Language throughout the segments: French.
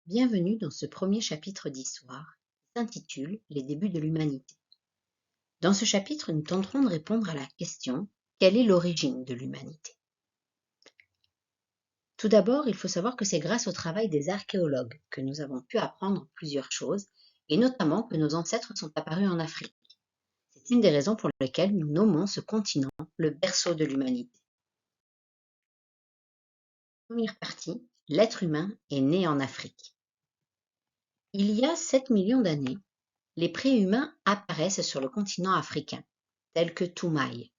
Bienvenue dans ce premier chapitre d'histoire qui s'intitule Les débuts de l'humanité. Dans ce chapitre, nous tenterons de répondre à la question « Quelle est l'origine de l'humanité ?» Tout d'abord, il faut savoir que c'est grâce au travail des archéologues que nous avons pu apprendre plusieurs choses, et notamment que nos ancêtres sont apparus en Afrique. C'est une des raisons pour lesquelles nous nommons ce continent le berceau de l'humanité. Première partie, l'être humain est né en Afrique. Il y a 7 millions d'années, les préhumains apparaissent sur le continent africain, tels que Toumaï.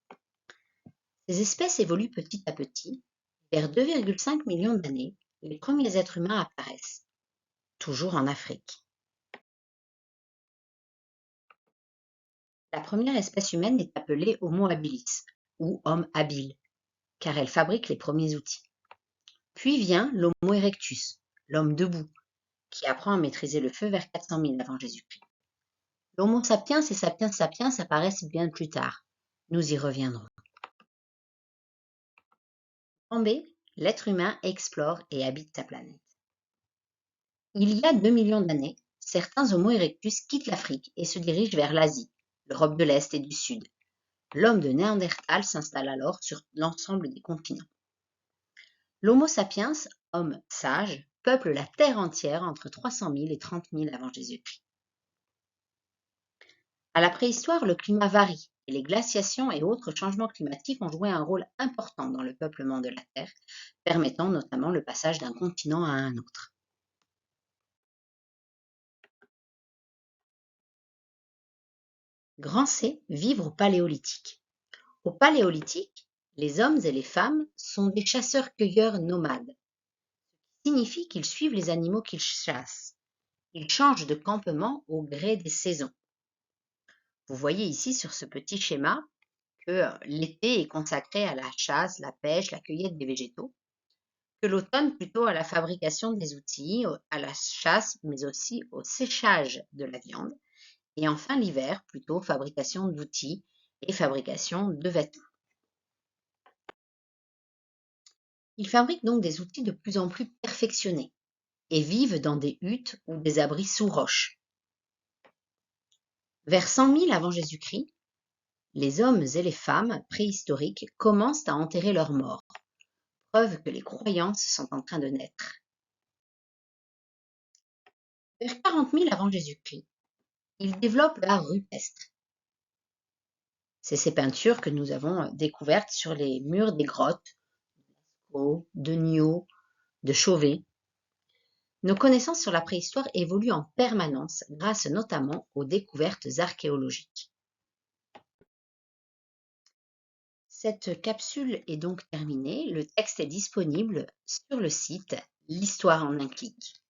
Ces espèces évoluent petit à petit. Vers 2,5 millions d'années, les premiers êtres humains apparaissent, toujours en Afrique. La première espèce humaine est appelée Homo habilis, ou homme habile, car elle fabrique les premiers outils. Puis vient l'Homo erectus, l'homme debout, qui apprend à maîtriser le feu vers 400 000 avant Jésus-Christ. L'Homo sapiens et sapiens sapiens apparaissent bien plus tard. Nous y reviendrons. En B, l'être humain explore et habite sa planète. Il y a 2 millions d'années, certains Homo erectus quittent l'Afrique et se dirigent vers l'Asie, l'Europe de l'Est et du Sud. L'homme de Néandertal s'installe alors sur l'ensemble des continents. L'Homo sapiens, homme sage, peuple la Terre entière entre 300 000 et 30 000 avant Jésus-Christ. À la préhistoire, le climat varie et les glaciations et autres changements climatiques ont joué un rôle important dans le peuplement de la Terre, permettant notamment le passage d'un continent à un autre. Grand C, vivre au Paléolithique. Au Paléolithique, les hommes et les femmes sont des chasseurs-cueilleurs nomades, ce qui signifie qu'ils suivent les animaux qu'ils chassent. Ils changent de campement au gré des saisons. Vous voyez ici sur ce petit schéma que l'été est consacré à la chasse, la pêche, la cueillette des végétaux, que l'automne plutôt à la fabrication des outils, à la chasse, mais aussi au séchage de la viande, et enfin l'hiver plutôt fabrication d'outils et fabrication de vêtements. Ils fabriquent donc des outils de plus en plus perfectionnés et vivent dans des huttes ou des abris sous roches. Vers 100 000 avant Jésus-Christ, les hommes et les femmes préhistoriques commencent à enterrer leurs morts, preuve que les croyances sont en train de naître. Vers 40 000 avant Jésus-Christ, ils développent l'art rupestre. C'est ces peintures que nous avons découvertes sur les murs des grottes de Niaux, de Chauvet. Nos connaissances sur la préhistoire évoluent en permanence grâce notamment aux découvertes archéologiques. Cette capsule est donc terminée. Le texte est disponible sur le site L'Histoire en un clic.